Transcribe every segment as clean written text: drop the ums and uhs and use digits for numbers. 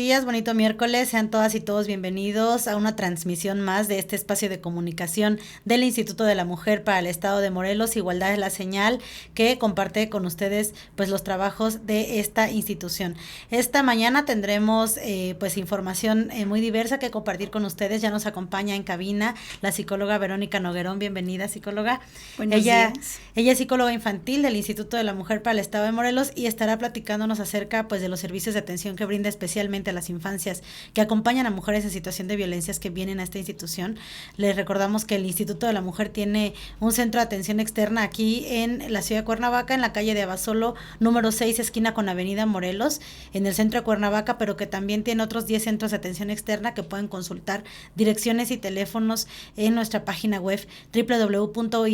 días, bonito miércoles, sean todas y todos bienvenidos a una transmisión más de este espacio de comunicación del Instituto de la Mujer para el Estado de Morelos, Igualdad es la Señal, que comparte con ustedes pues los trabajos de esta institución. Esta mañana tendremos pues información muy diversa que compartir con ustedes. Ya nos acompaña en cabina la psicóloga Verónica Noguerón. Bienvenida, psicóloga. Buenos días. Ella es psicóloga infantil del Instituto de la Mujer para el Estado de Morelos y estará platicándonos acerca pues de los servicios de atención que brinda especialmente a las infancias que acompañan a mujeres en situación de violencias que vienen a esta institución. Les recordamos que el Instituto de la Mujer tiene un centro de atención externa aquí en la ciudad de Cuernavaca, en la calle de Abasolo, número 6, esquina con Avenida Morelos, en el centro de Cuernavaca, pero que también tiene otros 10 centros de atención externa que pueden consultar direcciones y teléfonos en nuestra página web www.imm.org.mx.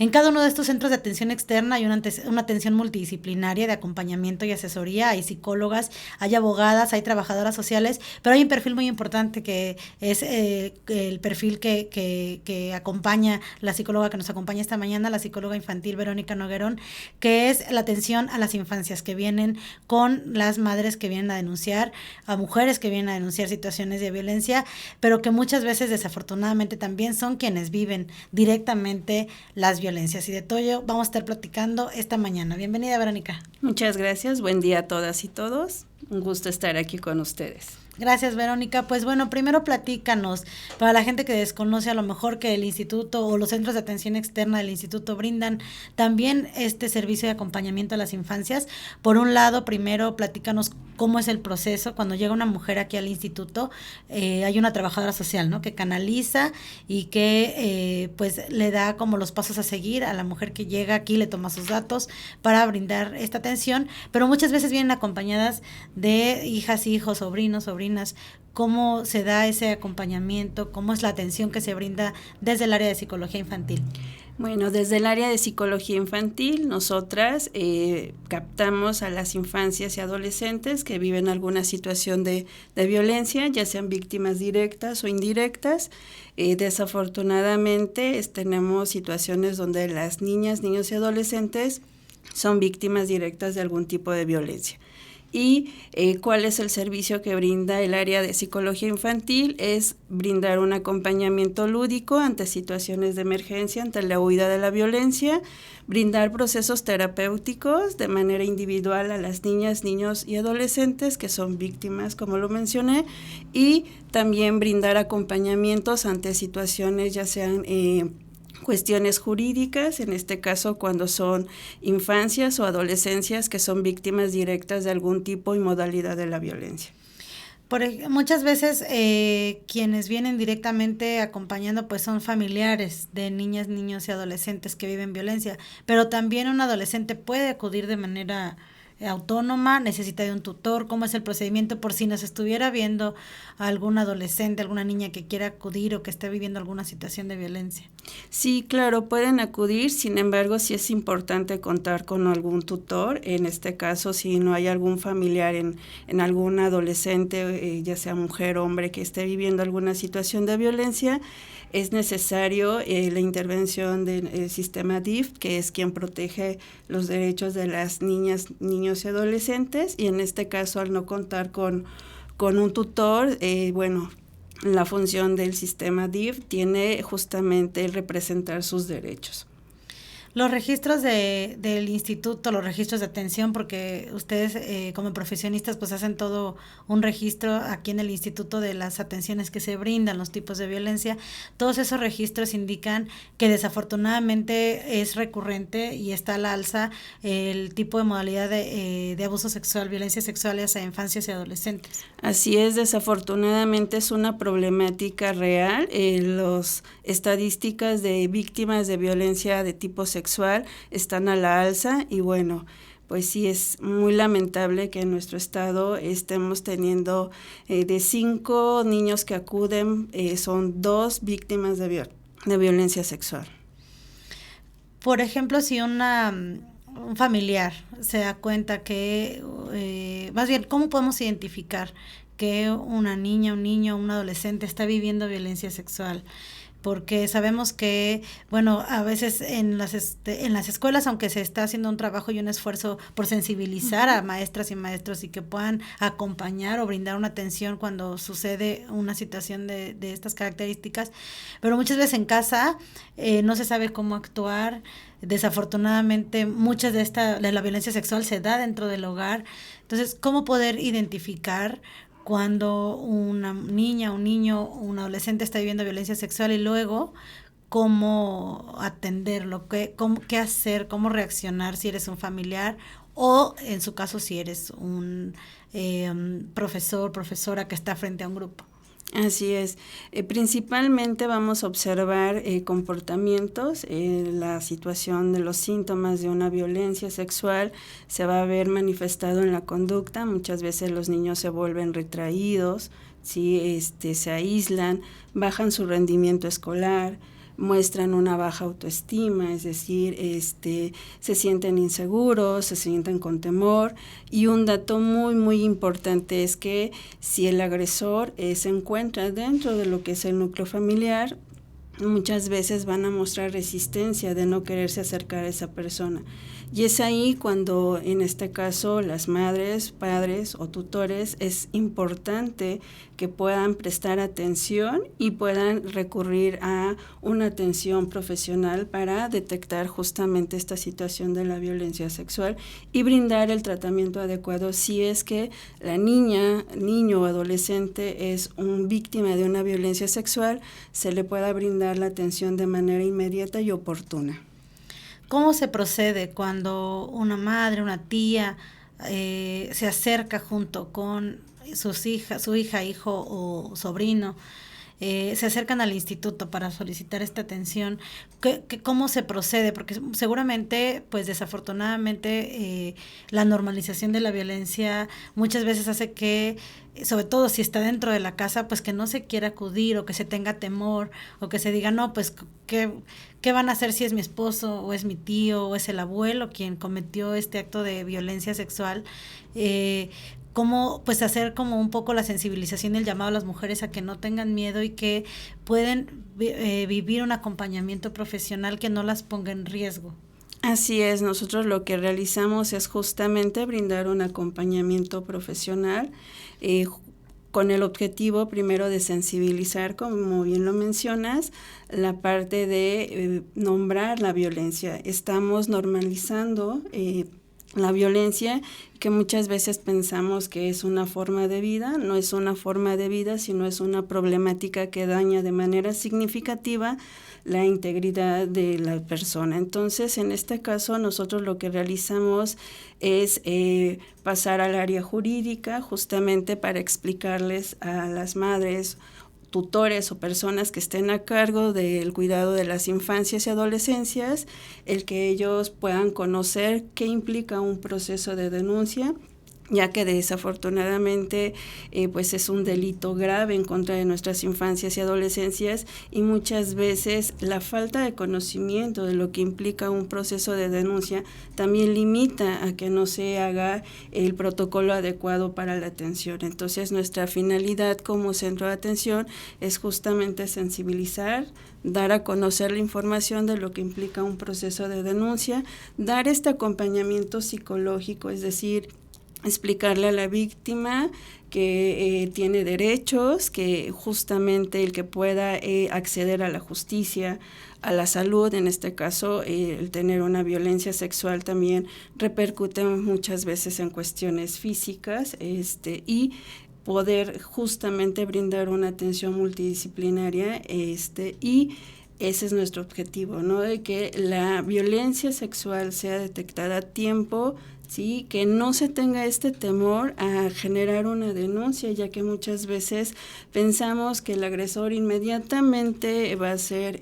En cada uno de estos centros de atención externa hay una atención multidisciplinaria de acompañamiento y asesoría. Hay psicólogas, hay abogadas, hay trabajadoras sociales, pero hay un perfil muy importante que es el perfil que acompaña la psicóloga que nos acompaña esta mañana, la psicóloga infantil Verónica Noguerón, que es la atención a las infancias que vienen con las madres que vienen a denunciar, a mujeres que vienen a denunciar situaciones de violencia, pero que muchas veces desafortunadamente también son quienes viven directamente las violencias. Y de todo ello vamos a estar platicando esta mañana. Bienvenida, Verónica. Muchas gracias, buen día a todas y todos, un gusto estar aquí con ustedes. Gracias, Verónica. Pues bueno, primero platícanos, para la gente que desconoce a lo mejor que el instituto o los centros de atención externa del instituto brindan también este servicio de acompañamiento a las infancias. Por un lado, primero platícanos cómo es el proceso. Cuando llega una mujer aquí al instituto, hay una trabajadora social, ¿no?, que canaliza y que pues le da como los pasos a seguir a la mujer que llega aquí, le toma sus datos para brindar esta atención, pero muchas veces vienen acompañadas de hijas, hijos, sobrinos, sobrinas. ¿Cómo se da ese acompañamiento? ¿Cómo es la atención que se brinda desde el área de psicología infantil? Bueno, desde el área de psicología infantil, nosotras captamos a las infancias y adolescentes que viven alguna situación de violencia, ya sean víctimas directas o indirectas. Desafortunadamente, tenemos situaciones donde las niñas, niños y adolescentes son víctimas directas de algún tipo de violencia. Y ¿cuál es el servicio que brinda el área de psicología infantil? Es brindar un acompañamiento lúdico ante situaciones de emergencia, ante la huida de la violencia, brindar procesos terapéuticos de manera individual a las niñas, niños y adolescentes que son víctimas, como lo mencioné, y también brindar acompañamientos ante situaciones ya sean cuestiones jurídicas, en este caso cuando son infancias o adolescencias que son víctimas directas de algún tipo y modalidad de la violencia. Muchas veces quienes vienen directamente acompañando pues son familiares de niñas, niños y adolescentes que viven violencia, pero también un adolescente puede acudir de manera autónoma, necesita de un tutor. ¿Cómo es el procedimiento por si nos estuviera viendo algún adolescente, alguna niña que quiera acudir o que esté viviendo alguna situación de violencia? Sí, claro, pueden acudir, sin embargo, sí es importante contar con algún tutor. En este caso, si no hay algún familiar en algún adolescente, ya sea mujer o hombre, que esté viviendo alguna situación de violencia, es necesario la intervención del sistema DIF, que es quien protege los derechos de las niñas, niños y adolescentes, y en este caso, al no contar con un tutor, la función del sistema DIF tiene justamente el representar sus derechos. Los registros del instituto, los registros de atención, porque ustedes como profesionistas pues hacen todo un registro aquí en el instituto de las atenciones que se brindan, los tipos de violencia. Todos esos registros indican que desafortunadamente es recurrente y está al alza el tipo de modalidad de abuso sexual, violencia sexual hacia infancias y adolescentes. Así es, desafortunadamente es una problemática real. Las estadísticas de víctimas de violencia de tipo sexual están a la alza y bueno, pues sí es muy lamentable que en nuestro estado estemos teniendo de 5 niños que acuden, son 2 víctimas de violencia sexual. Por ejemplo, si un familiar se da cuenta que, más bien, ¿cómo podemos identificar que una niña, un niño, un adolescente está viviendo violencia sexual? porque sabemos que, bueno, a veces en las escuelas, aunque se está haciendo un trabajo y un esfuerzo por sensibilizar a maestras y maestros y que puedan acompañar o brindar una atención cuando sucede una situación de estas características, pero muchas veces en casa no se sabe cómo actuar. Desafortunadamente, muchas de la violencia sexual se da dentro del hogar. Entonces, ¿cómo poder identificar cuando una niña, un niño, un adolescente está viviendo violencia sexual y luego cómo atenderlo, qué hacer, cómo reaccionar si eres un familiar o en su caso si eres un profesor, profesora que está frente a un grupo? Así es. Principalmente vamos a observar comportamientos, la situación de los síntomas de una violencia sexual se va a ver manifestado en la conducta. Muchas veces los niños se vuelven retraídos, ¿sí? Se aíslan, bajan su rendimiento escolar, muestran una baja autoestima, es decir, se sienten inseguros, se sienten con temor. Y un dato muy, muy importante es que si el agresor se encuentra dentro de lo que es el núcleo familiar, muchas veces van a mostrar resistencia de no quererse acercar a esa persona. Y es ahí cuando, en este caso, las madres, padres o tutores, es importante que puedan prestar atención y puedan recurrir a una atención profesional para detectar justamente esta situación de la violencia sexual y brindar el tratamiento adecuado si es que la niña, niño o adolescente es víctima de una violencia sexual, se le pueda brindar la atención de manera inmediata y oportuna. ¿Cómo se procede cuando una madre, una tía se acerca junto con su hija, hijo o sobrino? Se acercan al instituto para solicitar esta atención. ¿Cómo se procede? Porque seguramente, pues desafortunadamente, la normalización de la violencia muchas veces hace que, sobre todo si está dentro de la casa, pues que no se quiera acudir o que se tenga temor o que se diga, no, pues, ¿qué van a hacer si es mi esposo o es mi tío o es el abuelo quien cometió este acto de violencia sexual? Cómo pues hacer como un poco la sensibilización y el llamado a las mujeres a que no tengan miedo y que pueden vivir un acompañamiento profesional que no las ponga en riesgo. Así es, nosotros lo que realizamos es justamente brindar un acompañamiento profesional con el objetivo primero de sensibilizar, como bien lo mencionas, la parte de nombrar la violencia. Estamos normalizando la violencia, que muchas veces pensamos que es una forma de vida, no es una forma de vida, sino es una problemática que daña de manera significativa la integridad de la persona. Entonces, en este caso, nosotros lo que realizamos es pasar al área jurídica justamente para explicarles a las madres, tutores o personas que estén a cargo del cuidado de las infancias y adolescencias, el que ellos puedan conocer qué implica un proceso de denuncia, ya que desafortunadamente pues es un delito grave en contra de nuestras infancias y adolescencias y muchas veces la falta de conocimiento de lo que implica un proceso de denuncia también limita a que no se haga el protocolo adecuado para la atención. Entonces nuestra finalidad como centro de atención es justamente sensibilizar, dar a conocer la información de lo que implica un proceso de denuncia, dar este acompañamiento psicológico, es decir, explicarle a la víctima que tiene derechos, que justamente el que pueda acceder a la justicia, a la salud, en este caso el tener una violencia sexual también repercute muchas veces en cuestiones físicas y poder justamente brindar una atención multidisciplinaria y ese es nuestro objetivo, ¿no? De que la violencia sexual sea detectada a tiempo, ¿sí? Que no se tenga este temor a generar una denuncia, ya que muchas veces pensamos que el agresor inmediatamente va a ser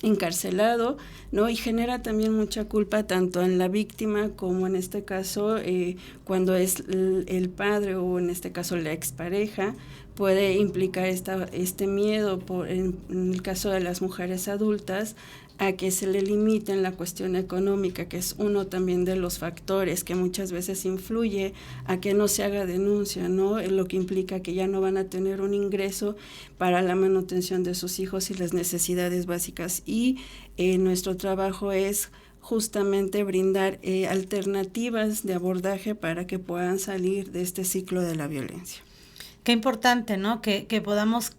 encarcelado, ¿no? Y genera también mucha culpa tanto en la víctima como en este caso cuando es el padre o en este caso la expareja, puede implicar este miedo, en el caso de las mujeres adultas, a que se le limiten la cuestión económica, que es uno también de los factores que muchas veces influye a que no se haga denuncia, ¿no? Lo que implica que ya no van a tener un ingreso para la manutención de sus hijos y las necesidades básicas. Y nuestro trabajo es justamente brindar alternativas de abordaje para que puedan salir de este ciclo de la violencia. Qué importante, ¿no? Que podamos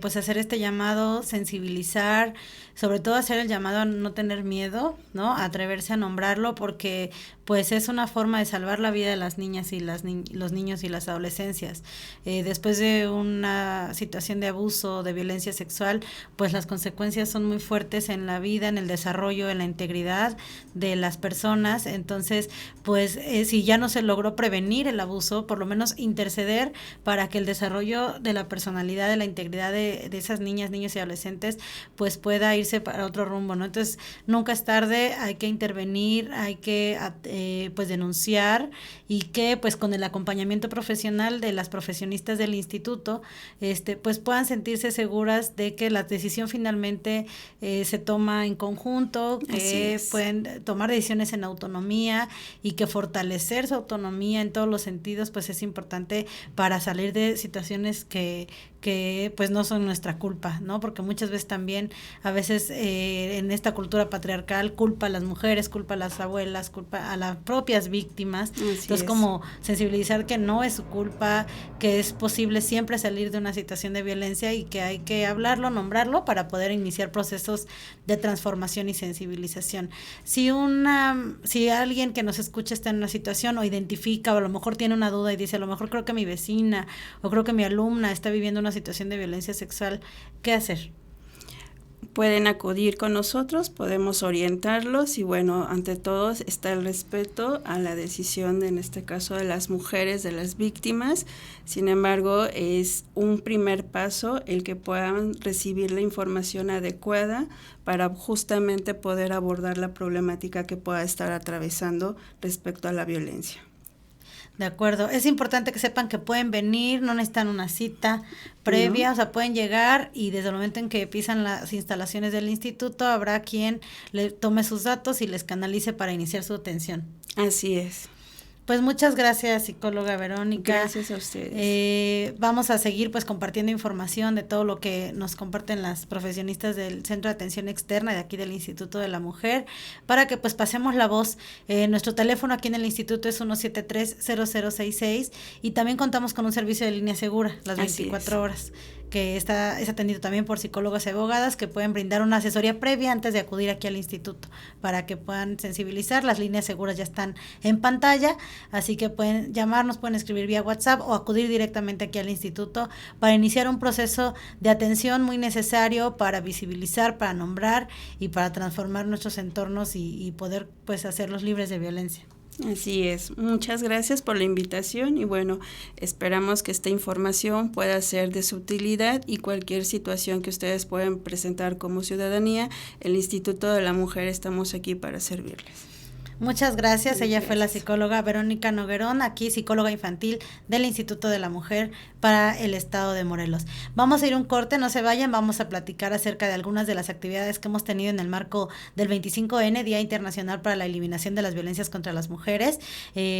pues hacer este llamado, sensibilizar, sobre todo hacer el llamado a no tener miedo, ¿no? A atreverse a nombrarlo, porque pues es una forma de salvar la vida de las niñas y los niños y las adolescencias. Después de una situación de abuso, de violencia sexual, pues las consecuencias son muy fuertes en la vida, en el desarrollo, en la integridad de las personas. Entonces, pues si ya no se logró prevenir el abuso, por lo menos interceder para que el desarrollo de la personalidad, de la integridad de esas niñas, niños y adolescentes, pues pueda irse para otro rumbo, ¿no? Entonces, nunca es tarde, hay que intervenir, hay que pues denunciar, y que pues con el acompañamiento profesional de las profesionistas del instituto, pues puedan sentirse seguras de que la decisión finalmente se toma en conjunto, que pueden tomar decisiones en autonomía, y que fortalecer su autonomía en todos los sentidos pues es importante para salir de situaciones que pues no son nuestra culpa, ¿no? Porque muchas veces también, a veces en esta cultura patriarcal, culpa a las mujeres, culpa a las abuelas, culpa a las propias víctimas. Entonces, como sensibilizar que no es su culpa, que es posible siempre salir de una situación de violencia, y que hay que hablarlo, nombrarlo, para poder iniciar procesos de transformación y sensibilización. Si alguien que nos escucha está en una situación, o identifica, o a lo mejor tiene una duda y dice, a lo mejor creo que mi vecina, o creo que mi alumna está viviendo una situación de violencia sexual, ¿qué hacer? Pueden acudir con nosotros, podemos orientarlos, y bueno, ante todo está el respeto a la decisión, en este caso de las mujeres, de las víctimas. Sin embargo, es un primer paso el que puedan recibir la información adecuada para justamente poder abordar la problemática que pueda estar atravesando respecto a la violencia. De acuerdo, es importante que sepan que pueden venir, no necesitan una cita previa, o sea, pueden llegar, y desde el momento en que pisan las instalaciones del instituto, habrá quien le tome sus datos y les canalice para iniciar su atención. Así es. Pues muchas gracias, psicóloga Verónica. Gracias a ustedes. Vamos a seguir pues compartiendo información de todo lo que nos comparten las profesionistas del Centro de Atención Externa de aquí del Instituto de la Mujer, para que pues pasemos la voz. Nuestro teléfono aquí en el instituto es 173-0066, y también contamos con un servicio de línea segura las 24 horas, que es atendido también por psicólogas y abogadas, que pueden brindar una asesoría previa antes de acudir aquí al instituto, para que puedan sensibilizar. Las líneas seguras ya están en pantalla, así que pueden llamarnos, pueden escribir vía WhatsApp, o acudir directamente aquí al instituto para iniciar un proceso de atención muy necesario para visibilizar, para nombrar y para transformar nuestros entornos y poder pues hacerlos libres de violencia. Así es, muchas gracias por la invitación, y bueno, esperamos que esta información pueda ser de su utilidad, y cualquier situación que ustedes puedan presentar como ciudadanía, el Instituto de la Mujer estamos aquí para servirles. Muchas gracias. Ella fue la psicóloga Verónica Noguerón, aquí psicóloga infantil del Instituto de la Mujer para el Estado de Morelos. Vamos a ir un corte, no se vayan, vamos a platicar acerca de algunas de las actividades que hemos tenido en el marco del 25N, Día Internacional para la Eliminación de las Violencias contra las Mujeres,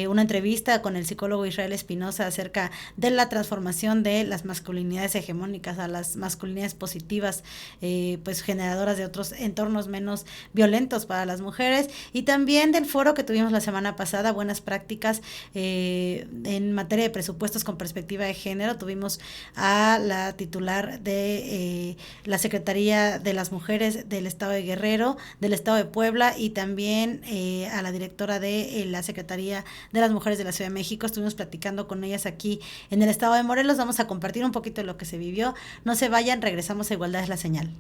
una entrevista con el psicólogo Israel Espinosa acerca de la transformación de las masculinidades hegemónicas a las masculinidades positivas, pues generadoras de otros entornos menos violentos para las mujeres, y también del foro que tuvimos la semana pasada, Buenas Prácticas en materia de presupuestos con perspectiva de género. Tuvimos a la titular de la Secretaría de las Mujeres del Estado de Guerrero, del Estado de Puebla, y también a la directora de la Secretaría de las Mujeres de la Ciudad de México. Estuvimos platicando con ellas aquí en el Estado de Morelos. Vamos a compartir un poquito de lo que se vivió. No se vayan, regresamos a Igualdad es la Señal.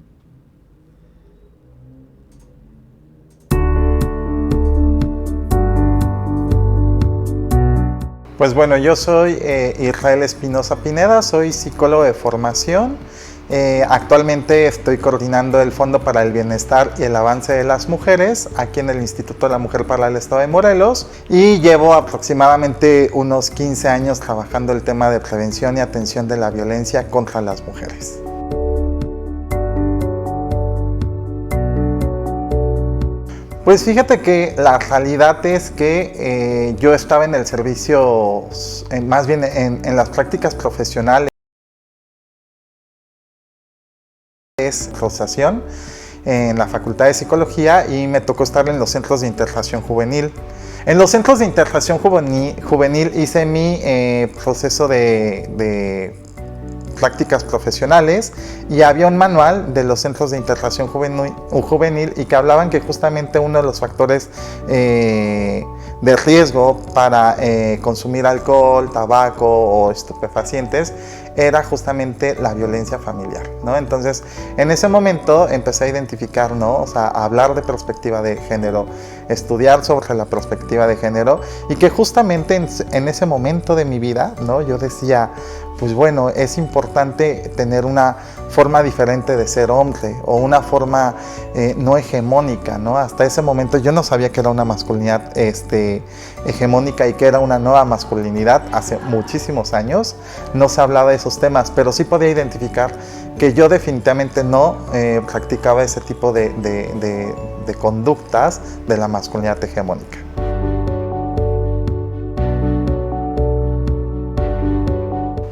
Pues bueno, yo soy Israel Espinosa Pineda, soy psicólogo de formación Actualmente estoy coordinando el Fondo para el Bienestar y el Avance de las Mujeres aquí en el Instituto de la Mujer para el Estado de Morelos, y llevo aproximadamente unos 15 años trabajando el tema de prevención y atención de la violencia contra las mujeres. Pues fíjate que la realidad es que yo estaba en el servicio, más bien en las prácticas profesionales, rosación, en la Facultad de Psicología, y me tocó estar en los centros de integración juvenil. En los centros de integración juvenil hice mi proceso de prácticas profesionales, y había un manual de los centros de integración juvenil y que hablaban que justamente uno de los factores de riesgo para consumir alcohol, tabaco o estupefacientes era justamente la violencia familiar, ¿no? Entonces, en ese momento empecé a identificar, ¿no? O sea, a hablar de perspectiva de género, estudiar sobre la perspectiva de género, y que justamente en ese momento de mi vida, ¿no? Yo decía, pues bueno, es importante tener una forma diferente de ser hombre, o una forma no hegemónica, ¿no? Hasta ese momento yo no sabía que era una masculinidad hegemónica y que era una nueva masculinidad. Hace muchísimos años no se hablaba de esos temas, pero sí podía identificar que yo definitivamente no practicaba ese tipo de conductas de la masculinidad hegemónica.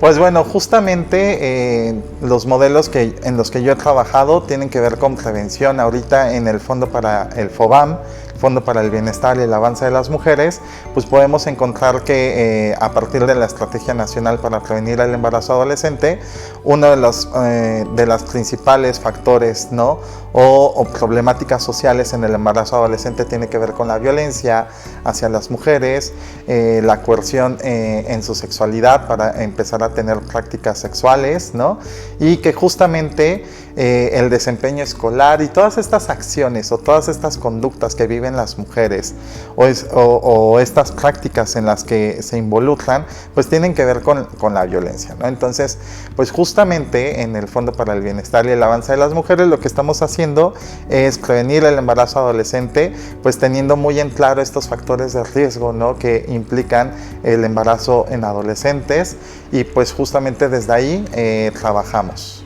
Pues bueno, justamente los modelos en los que yo he trabajado tienen que ver con prevención. Ahorita en el Fondo para el FOBAM, Fondo para el Bienestar y el Avance de las Mujeres, pues podemos encontrar que a partir de la Estrategia Nacional para Prevenir el Embarazo Adolescente, uno de los principales factores, ¿no? o problemáticas sociales en el embarazo adolescente tiene que ver con la violencia hacia las mujeres, la coerción en su sexualidad para empezar a tener prácticas sexuales, ¿no? Y que justamente el desempeño escolar y todas estas acciones o todas estas conductas que viven las mujeres o estas prácticas en las que se involucran, pues tienen que ver con la violencia, ¿no? Entonces, pues justamente en el Fondo para el Bienestar y el Avance de las Mujeres lo que estamos haciendo es prevenir el embarazo adolescente, pues teniendo muy en claro estos factores de riesgo, ¿no? Que implican el embarazo en adolescentes, y pues justamente desde ahí trabajamos.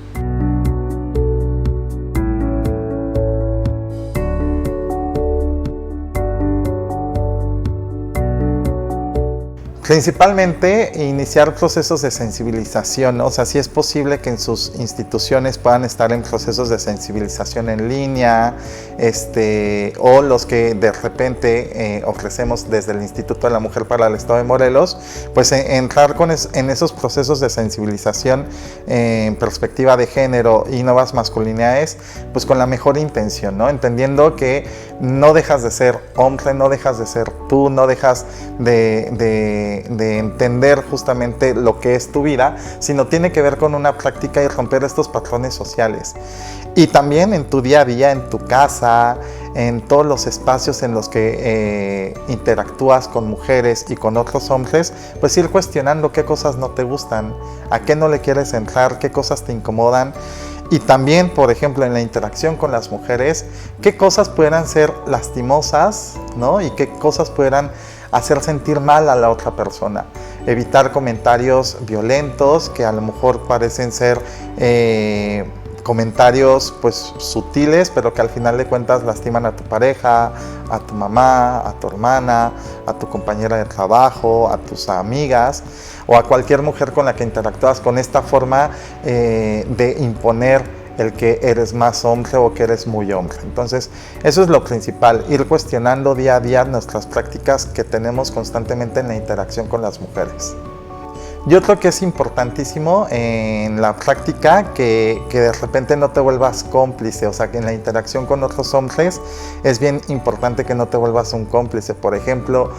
Principalmente iniciar procesos de sensibilización, ¿no? O sea, sí es posible que en sus instituciones puedan estar en procesos de sensibilización en línea, o los que de repente ofrecemos desde el Instituto de la Mujer para el Estado de Morelos, pues entrar en esos procesos de sensibilización en perspectiva de género y nuevas masculinidades, pues con la mejor intención, ¿no? Entendiendo que no dejas de ser hombre, no dejas de ser tú, no dejas de entender justamente lo que es tu vida, sino tiene que ver con una práctica y romper estos patrones sociales. Y también en tu día a día, en tu casa, en todos los espacios en los que interactúas con mujeres y con otros hombres, pues ir cuestionando qué cosas no te gustan, a qué no le quieres entrar, qué cosas te incomodan. Y también, por ejemplo, en la interacción con las mujeres, qué cosas pudieran ser lastimosas, ¿no? Y qué cosas pudieran hacer sentir mal a la otra persona. Evitar comentarios violentos que a lo mejor parecen ser comentarios pues sutiles, pero que al final de cuentas lastiman a tu pareja, a tu mamá, a tu hermana, a tu compañera de trabajo, a tus amigas o a cualquier mujer con la que interactúas, con esta forma de imponer el que eres más hombre o que eres muy hombre. Entonces, eso es lo principal, ir cuestionando día a día nuestras prácticas que tenemos constantemente en la interacción con las mujeres. Yo creo que es importantísimo en la práctica que de repente no te vuelvas cómplice, o sea, que en la interacción con otros hombres es bien importante que no te vuelvas un cómplice. Por ejemplo,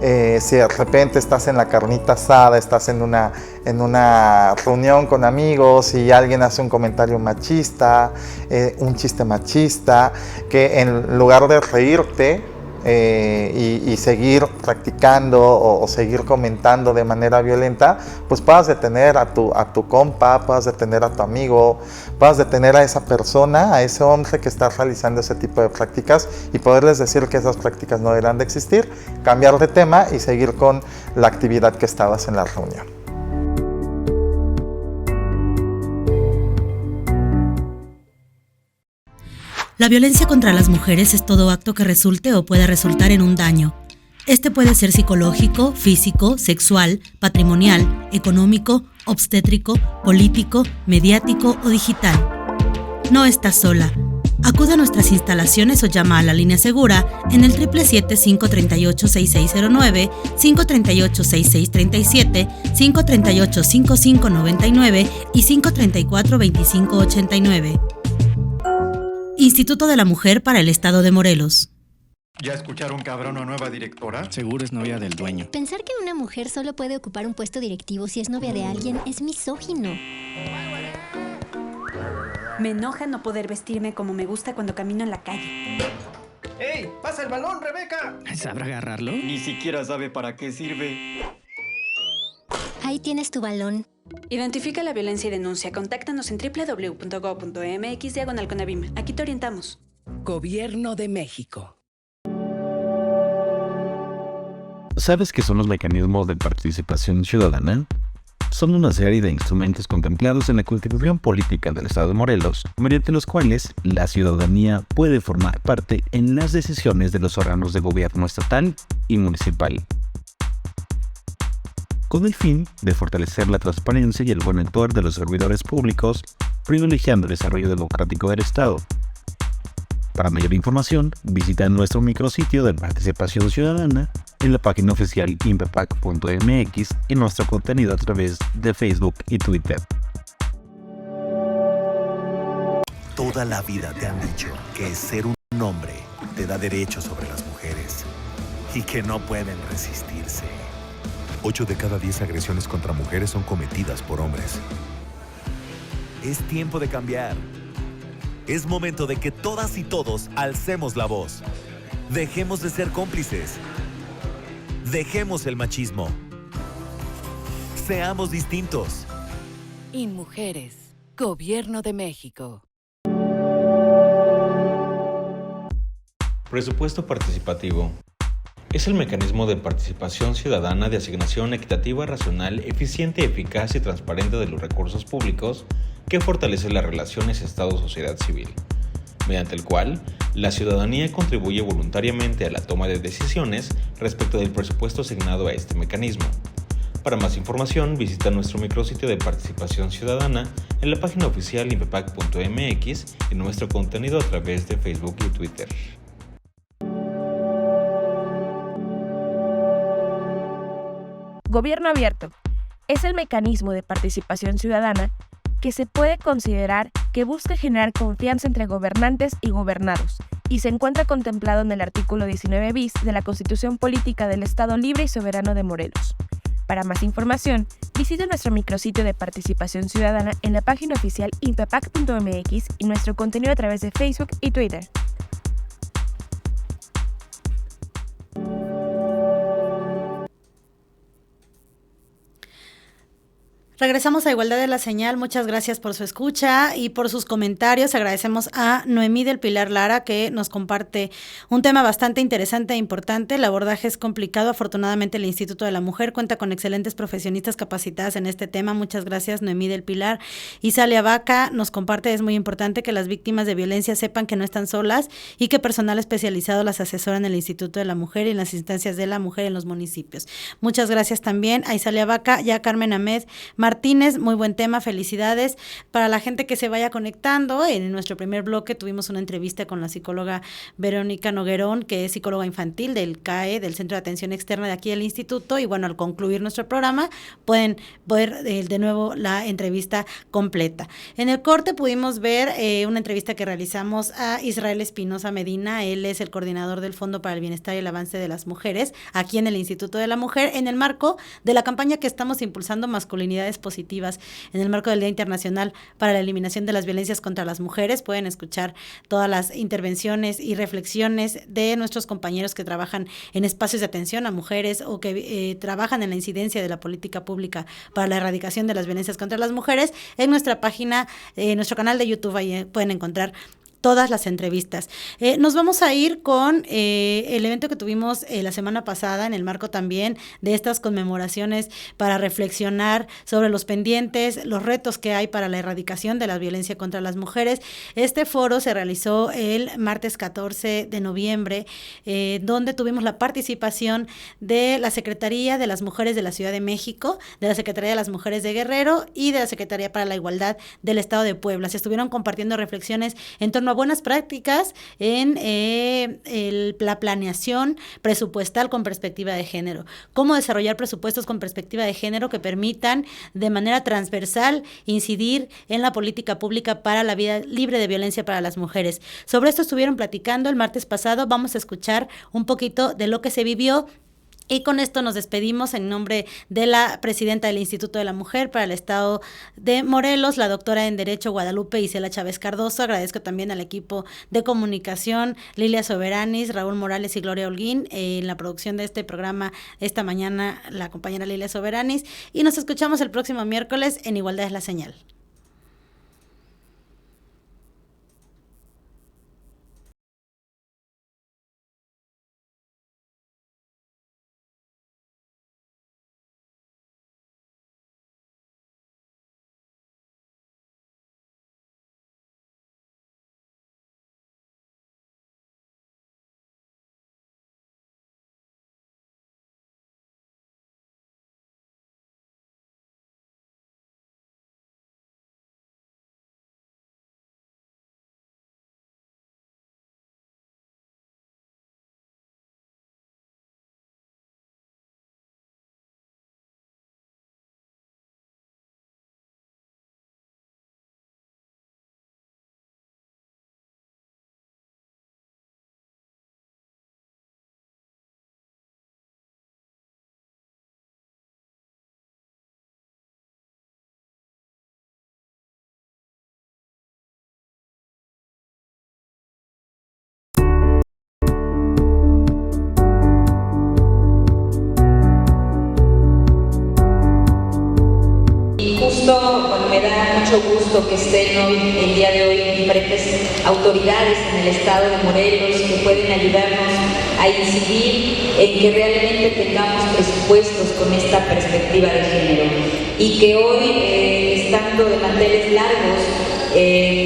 si de repente estás en la carnita asada, estás en una reunión con amigos y alguien hace un comentario machista, un chiste machista, que en lugar de reírte, y seguir practicando o seguir comentando de manera violenta, pues puedas detener a tu compa, puedas detener a tu amigo, puedas detener a esa persona, a ese hombre que está realizando ese tipo de prácticas y poderles decir que esas prácticas no deberán de existir, cambiar de tema y seguir con la actividad que estabas en la reunión. La violencia contra las mujeres es todo acto que resulte o pueda resultar en un daño. Este puede ser psicológico, físico, sexual, patrimonial, económico, obstétrico, político, mediático o digital. No estás sola. Acude a nuestras instalaciones o llama a la línea segura en el 777-538-6609, 538-6637, 538-5599 y 534-2589. Instituto de la Mujer para el Estado de Morelos. ¿Ya escucharon, cabrón, o nueva directora? Seguro es novia del dueño. Pensar que una mujer solo puede ocupar un puesto directivo si es novia de alguien es misógino. Me enoja no poder vestirme como me gusta cuando camino en la calle. ¡Ey! ¡Pasa el balón, Rebeca! ¿Sabrá agarrarlo? Ni siquiera sabe para qué sirve. Ahí tienes tu balón. Identifica la violencia y denuncia. Contáctanos en www.go.mx/Conavim. Aquí te orientamos. Gobierno de México. ¿Sabes qué son los mecanismos de participación ciudadana? Son una serie de instrumentos contemplados en la Constitución Política del Estado de Morelos, mediante los cuales la ciudadanía puede formar parte en las decisiones de los órganos de gobierno estatal y municipal, con el fin de fortalecer la transparencia y el buen actuar de los servidores públicos, privilegiando el desarrollo democrático del Estado. Para mayor información, visita nuestro micrositio de participación ciudadana en la página oficial impepac.mx y nuestro contenido a través de Facebook y Twitter. Toda la vida te han dicho que ser un hombre te da derechos sobre las mujeres y que no pueden resistirse. 8 de cada 10 agresiones contra mujeres son cometidas por hombres. Es tiempo de cambiar. Es momento de que todas y todos alcemos la voz. Dejemos de ser cómplices. Dejemos el machismo. Seamos distintos. InMujeres, Gobierno de México. Presupuesto participativo. Es el mecanismo de participación ciudadana de asignación equitativa, racional, eficiente, eficaz y transparente de los recursos públicos que fortalece las relaciones Estado-sociedad civil, mediante el cual la ciudadanía contribuye voluntariamente a la toma de decisiones respecto del presupuesto asignado a este mecanismo. Para más información, visita nuestro micrositio de participación ciudadana en la página oficial impepac.mx y nuestro contenido a través de Facebook y Twitter. Gobierno abierto. Es el mecanismo de participación ciudadana que se puede considerar que busca generar confianza entre gobernantes y gobernados, y se encuentra contemplado en el artículo 19 bis de la Constitución Política del Estado Libre y Soberano de Morelos. Para más información, visite nuestro micrositio de participación ciudadana en la página oficial impepac.mx y nuestro contenido a través de Facebook y Twitter. Regresamos a Igualdad de la Señal. Muchas gracias por su escucha y por sus comentarios. Agradecemos a Noemí del Pilar Lara, que nos comparte un tema bastante interesante e importante. El abordaje es complicado. Afortunadamente, el Instituto de la Mujer cuenta con excelentes profesionistas capacitadas en este tema. Muchas gracias, Noemí del Pilar. Isalia Vaca nos comparte: es muy importante que las víctimas de violencia sepan que no están solas y que personal especializado las asesora en el Instituto de la Mujer y en las instancias de la mujer en los municipios. Muchas gracias también a Isalia Vaca y a Carmen Ahmed Martínez. Muy buen tema, felicidades. Para la gente que se vaya conectando, en nuestro primer bloque tuvimos una entrevista con la psicóloga Verónica Noguerón, que es psicóloga infantil del CAE, del Centro de Atención Externa de aquí del Instituto, y bueno, al concluir nuestro programa pueden ver de nuevo la entrevista completa. En el corte pudimos ver una entrevista que realizamos a Israel Espinosa Medina. Él es el coordinador del Fondo para el Bienestar y el Avance de las Mujeres aquí en el Instituto de la Mujer, en el marco de la campaña que estamos impulsando, Masculinidades positivas en el marco del Día Internacional para la Eliminación de las Violencias contra las Mujeres. Pueden escuchar todas las intervenciones y reflexiones de nuestros compañeros que trabajan en espacios de atención a mujeres o que trabajan en la incidencia de la política pública para la erradicación de las violencias contra las mujeres en nuestra página, nuestro canal de YouTube. Ahí pueden encontrar todas las entrevistas. Nos vamos a ir con el evento que tuvimos la semana pasada en el marco también de estas conmemoraciones para reflexionar sobre los pendientes, los retos que hay para la erradicación de la violencia contra las mujeres. Este foro se realizó el martes 14 de noviembre, donde tuvimos la participación de la Secretaría de las Mujeres de la Ciudad de México, de la Secretaría de las Mujeres de Guerrero y de la Secretaría para la Igualdad del Estado de Puebla. Se estuvieron compartiendo reflexiones en torno a buenas prácticas en la planeación presupuestal con perspectiva de género, cómo desarrollar presupuestos con perspectiva de género que permitan de manera transversal incidir en la política pública para la vida libre de violencia para las mujeres. Sobre esto estuvieron platicando el martes pasado. Vamos a escuchar un poquito de lo que se vivió. Y con esto nos despedimos en nombre de la presidenta del Instituto de la Mujer para el Estado de Morelos, la doctora en Derecho Guadalupe Isela Chávez Cardoso. Agradezco también al equipo de comunicación, Lilia Soberanis, Raúl Morales y Gloria Holguín, en la producción de este programa esta mañana, la compañera Lilia Soberanis. Y nos escuchamos el próximo miércoles en Igualdad es la Señal. Bueno, me da mucho gusto que estén hoy, el día de hoy, diferentes autoridades en el estado de Morelos que pueden ayudarnos a incidir en que realmente tengamos presupuestos con esta perspectiva de género y que hoy, estando de manteles largos,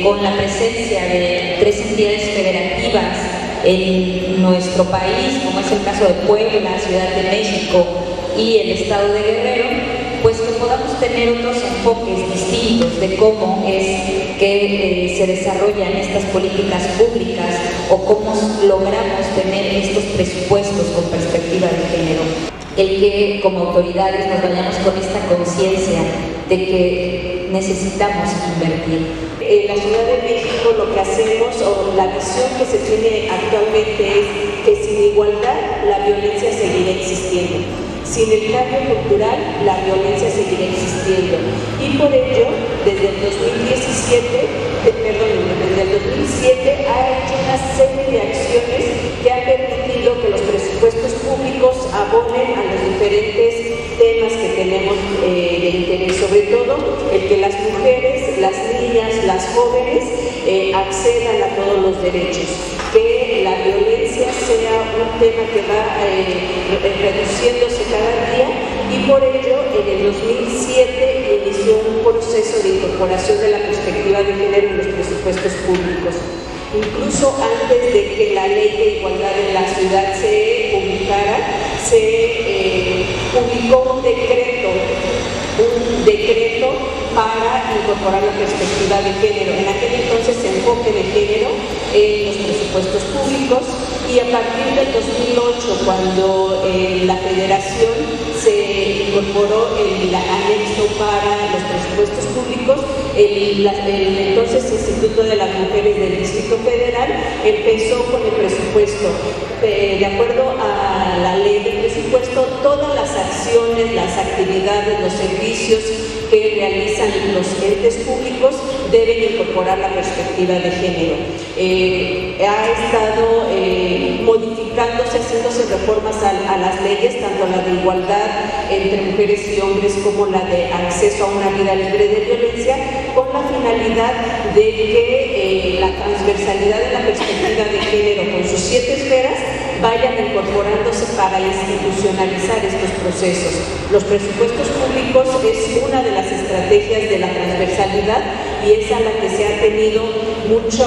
con la presencia de 3 entidades federativas en nuestro país, como es el caso de Puebla, Ciudad de México y el estado de Guerrero, pues que podamos tener otros enfoques distintos de cómo es que se desarrollan estas políticas públicas o cómo logramos tener estos presupuestos con perspectiva de género. El que como autoridades nos vayamos con esta conciencia de que necesitamos invertir. En la Ciudad de México lo que hacemos, o la visión que se tiene actualmente, es que sin igualdad la violencia seguirá existiendo. Sin el cambio cultural, la violencia seguirá existiendo. Y por ello, desde el 2007 ha hecho una serie de acciones que han permitido que los presupuestos públicos abonen a los diferentes temas que tenemos de interés, sobre todo el que las mujeres, las niñas, las jóvenes accedan a todos los derechos, que la violencia sea un tema que va reduciéndose cada día, y por ello en el 2007 inició un proceso de incorporación de la perspectiva de género en los presupuestos públicos. Incluso antes de que la ley de igualdad en la ciudad se publicara, se publicó un decreto para incorporar la perspectiva de género. En aquel entonces enfoque de género en los presupuestos públicos, y a partir del 2008, cuando la federación se incorporó el anexo para los presupuestos públicos, el entonces Instituto de las Mujeres del Distrito Federal empezó con el presupuesto. De acuerdo a la ley del presupuesto, todas las acciones, las actividades, los servicios que entes públicos deben incorporar la perspectiva de género. Ha estado modificándose, haciéndose reformas a las leyes, tanto la de igualdad entre mujeres y hombres como la de acceso a una vida libre de violencia, con la finalidad de que la transversalidad de la perspectiva de género con sus 7 esferas vayan incorporándose para institucionalizar estos procesos. Los presupuestos públicos es una de las estrategias de la transversalidad y es a la que se ha tenido mucha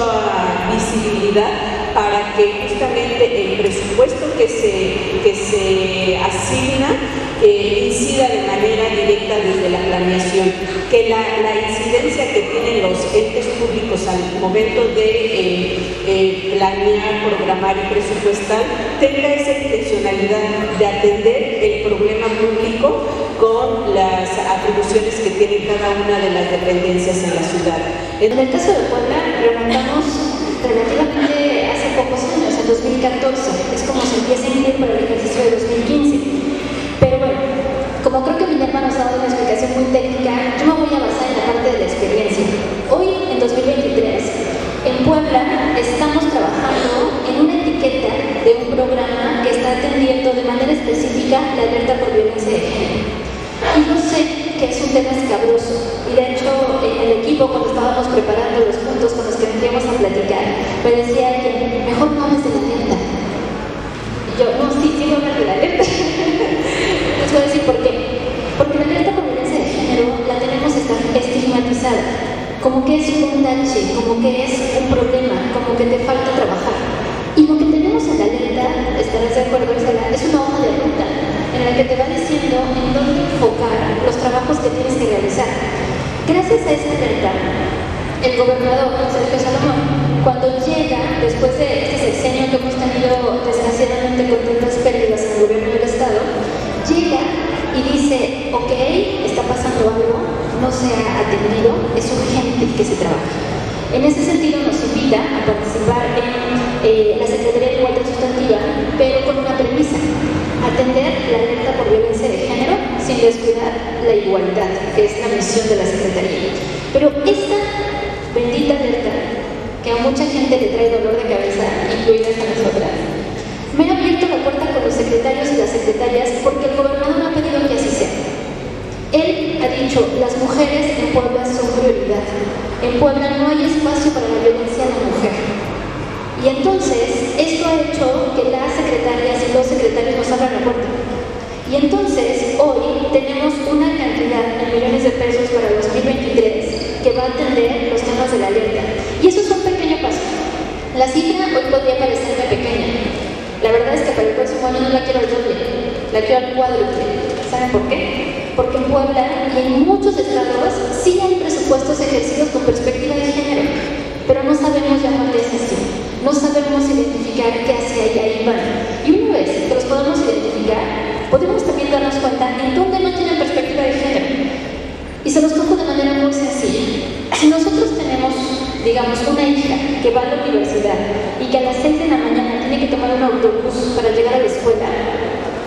visibilidad para que justamente el presupuesto que se asigna incida de manera directa desde la planeación, que la incidencia que tienen los entes públicos al momento de planear, programar y presupuestar tenga esa intencionalidad de atender el problema público con las atribuciones que tiene cada una de las dependencias en la ciudad. En el caso de Puebla, remontamos relativamente hace pocos años, en 2014, es como se empieza a incluir para el ejercicio de 2015. Pero bueno, como creo que Minerva nos ha dado una explicación muy técnica, yo me voy a basar en la parte de la experiencia. Hoy, en 2023, en Puebla estamos trabajando en una etiqueta de un programa que está atendiendo de manera específica la alerta por violencia de género. Y yo sé que es un tema escabroso, y de hecho en el equipo, cuando estábamos preparando los puntos con los que vendríamos a platicar, me decía alguien, mejor no hables de la alerta. Y yo, no, sí voy a hablar de la alerta. Les voy a decir por qué. Porque la alerta por violencia de género la tenemos estigmatizada, como que es un tache, como que es un problema, como que te falta trabajar. Y lo que tenemos en la alerta, estarás de acuerdo, es una hoja de ruta en la que te va diciendo en dónde enfocar los trabajos que tienes que realizar. Gracias a esa alerta, el gobernador Sergio Salomón, cuando llega, después de este sexenio que hemos tenido desgraciadamente con tantas pérdidas en el gobierno del Estado, llega y dice, ok, está pasando algo, no se ha atendido, es urgente que se trabaje. En ese sentido nos invita a participar en la Secretaría de Igualdad Sustantiva, pero con una premisa: atender la alerta por violencia de género sin descuidar la igualdad, que es la misión de la Secretaría. Pero esta bendita alerta, que a mucha gente le trae dolor de cabeza, incluidas a nosotras, me ha abierto la puerta con los secretarios y las secretarias porque el gobernador ha pedido que así sea. Él ha dicho, las mujeres en Puebla son prioridad. En Puebla no hay espacio para la violencia de la mujer. Y entonces, esto ha hecho que las secretarias y los secretarios nos abran la puerta. Y entonces, hoy tenemos una cantidad de millones de pesos para el 2023 que va a atender los temas de la alerta. Y eso es un pequeño paso. La cifra hoy podría parecerme pequeña. La verdad es que para el próximo año no la quiero al doble, la quiero al cuádruple. ¿Saben por qué? Porque en Puebla y en muchos estados sí hay presupuestos ejercidos con perspectiva de género, pero no sabemos llamarles así, no sabemos identificar qué hacia ahí van. Y una vez que los podamos identificar, podemos también darnos cuenta en dónde no tienen perspectiva de género. Y se los pongo de manera muy sencilla. Si nosotros tenemos, digamos, una hija que va a la universidad y que a las 6 de la mañana tiene que tomar un autobús para llegar a la escuela,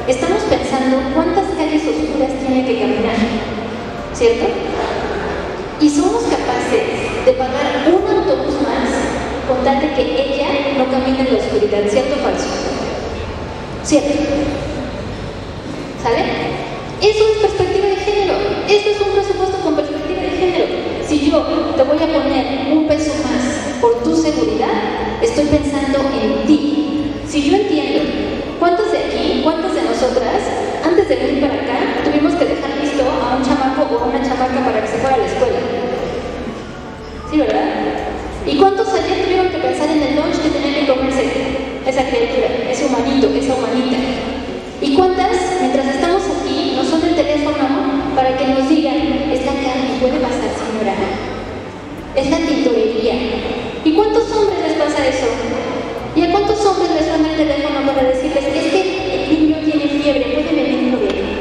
estamos pensando cuántas calles oscuras tiene que caminar, ¿cierto? Y somos capaces de pagar un autobús más con tal de que ella no camine en la oscuridad, ¿cierto o falso? ¿Cierto? ¿Sale? Eso es perspectiva de género, eso es un presupuesto con perspectiva de género. Si yo te voy a poner un peso más por tu seguridad, estoy pensando en ti. Si yo entiendo cuántas de aquí, cuántas de nosotras, antes de venir para acá, tuvimos que dejar listo a un chamaco o a una chamaca para que se fuera a la escuela. ¿Sí, verdad? ¿Y cuántos ayer tuvieron que pensar en el lunch que tenía que comerse esa criatura, ese humanito, esa humanita? ¿Y cuántas, mientras estamos aquí, nos suena el teléfono para que nos digan, es la carne, puede pasar, señora? Es la tintorería. ¿Y cuántos hombres les pasa eso? ¿Y a cuántos hombres les suena el teléfono para decirles, es que el niño tiene fiebre, puede venir por él?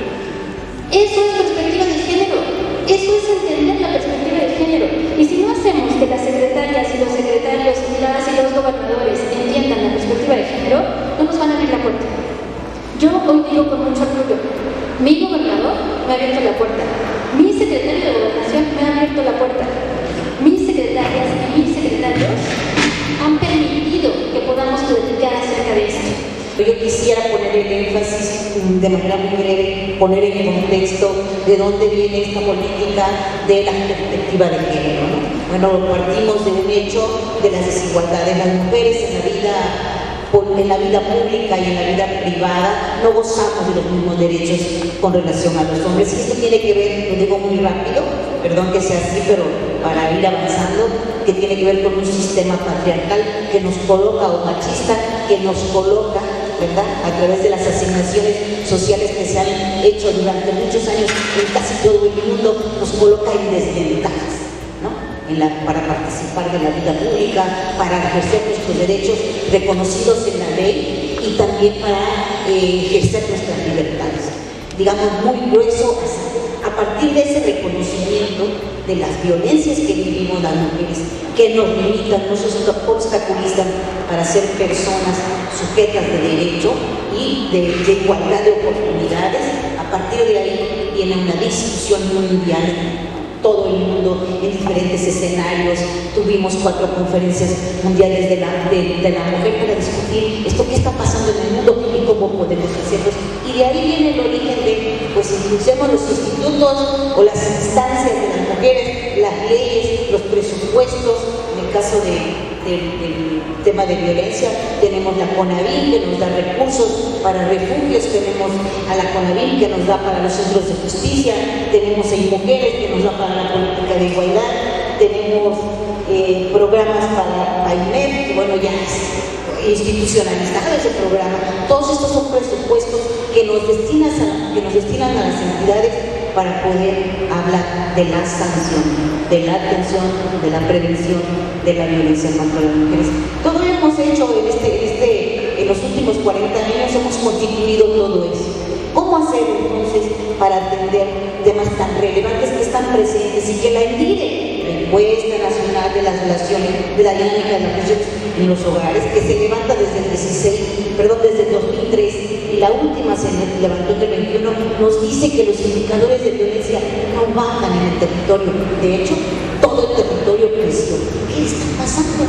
Eso es perspectiva de género, eso es entender la perspectiva de género. Y si no hacemos que las secretarias y los secretarios y los gobernadores entiendan la perspectiva de género, no nos van a abrir la puerta. Yo hoy digo con mucho orgullo, mi gobernador me ha abierto la puerta, mi secretario de gobernación me ha abierto la puerta. medios han permitido que podamos platicar acerca de esto. Yo quisiera poner el énfasis de manera muy breve, poner en contexto de dónde viene esta política de la perspectiva de género, ¿no? Bueno, partimos de un hecho de las desigualdades. Las mujeres en la vida pública y en la vida privada no gozamos de los mismos derechos con relación a los hombres. Y esto tiene que ver, lo digo muy rápido, perdón que sea así, pero para ir avanzando, que tiene que ver con un sistema patriarcal que nos coloca, o machista, que nos coloca, ¿verdad?, a través de las asignaciones sociales que se han hecho durante muchos años en casi todo el mundo, nos coloca en desventajas, ¿no?, para participar de la vida pública, para ejercer nuestros derechos reconocidos en la ley y también para ejercer nuestras libertades. Digamos, muy grueso, a partir de ese reconocimiento de las violencias que vivimos las mujeres, que nos limitan, nos obstaculizan para ser personas sujetas de derecho y de igualdad de oportunidades. A partir de ahí viene una discusión mundial, todo el mundo en diferentes escenarios. Tuvimos 4 conferencias mundiales de la mujer para discutir esto que está pasando en el mundo y cómo podemos hacerlo. Y de ahí viene el origen de, pues, impulsemos los institutos o las instancias de las mujeres, las leyes, los presupuestos. En el caso del tema de violencia, tenemos la CONAVIM, que nos da recursos para refugios, tenemos a la CONAVIM, que nos da para los centros de justicia, tenemos a Mujeres, que nos da para la política de igualdad, tenemos programas para IMED, que bueno, ya es institucionalizado ese programa. Todos estos son presupuestos que nos destinan a las entidades para poder hablar de la sanción, de la atención, de la prevención de la violencia contra las mujeres. Todo lo hemos hecho en los últimos 40 años, hemos constituido todo eso. ¿Cómo hacer entonces para atender temas tan relevantes que están presentes y que la ENDIRE, la Encuesta Nacional de las Relaciones, de la Dinámica de las Relaciones en los Hogares, que se levanta desde el 2003, y la última se levantó en el 21, nos dice que los indicadores de violencia no bajan en el territorio. De hecho, todo el territorio creció. ¿Qué está pasando?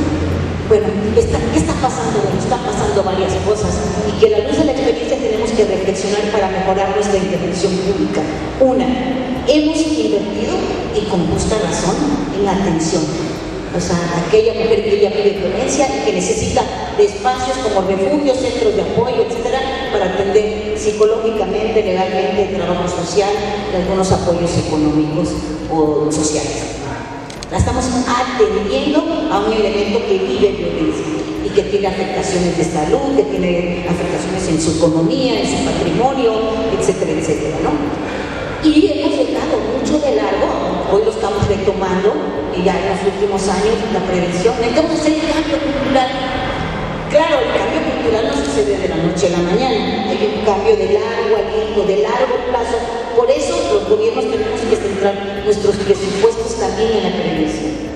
Bueno, ¿qué está pasando? Bueno, están pasando varias cosas, y que a la luz de la experiencia tenemos que reflexionar para mejorar nuestra intervención pública. Una, hemos invertido, y con justa razón, en la atención. O sea, aquella mujer que ya vive violencia y que necesita de espacios como refugios, centros de apoyo, etcétera, para atender psicológicamente, legalmente, trabajo social y algunos apoyos económicos o sociales. La estamos atendiendo a un elemento que vive violencia y que tiene afectaciones de salud, que tiene afectaciones en su economía, en su patrimonio, etcétera, etcétera, ¿no? Y hemos dejado mucho de largo, hoy lo estamos retomando, y ya en los últimos años, la prevención. Necesitamos hacer el cambio cultural. Claro, el cambio cultural no sucede de la noche a la mañana, hay un cambio de largo aliento, de largo plazo. Por eso los gobiernos tenemos que centrar nuestros presupuestos también en la prevención.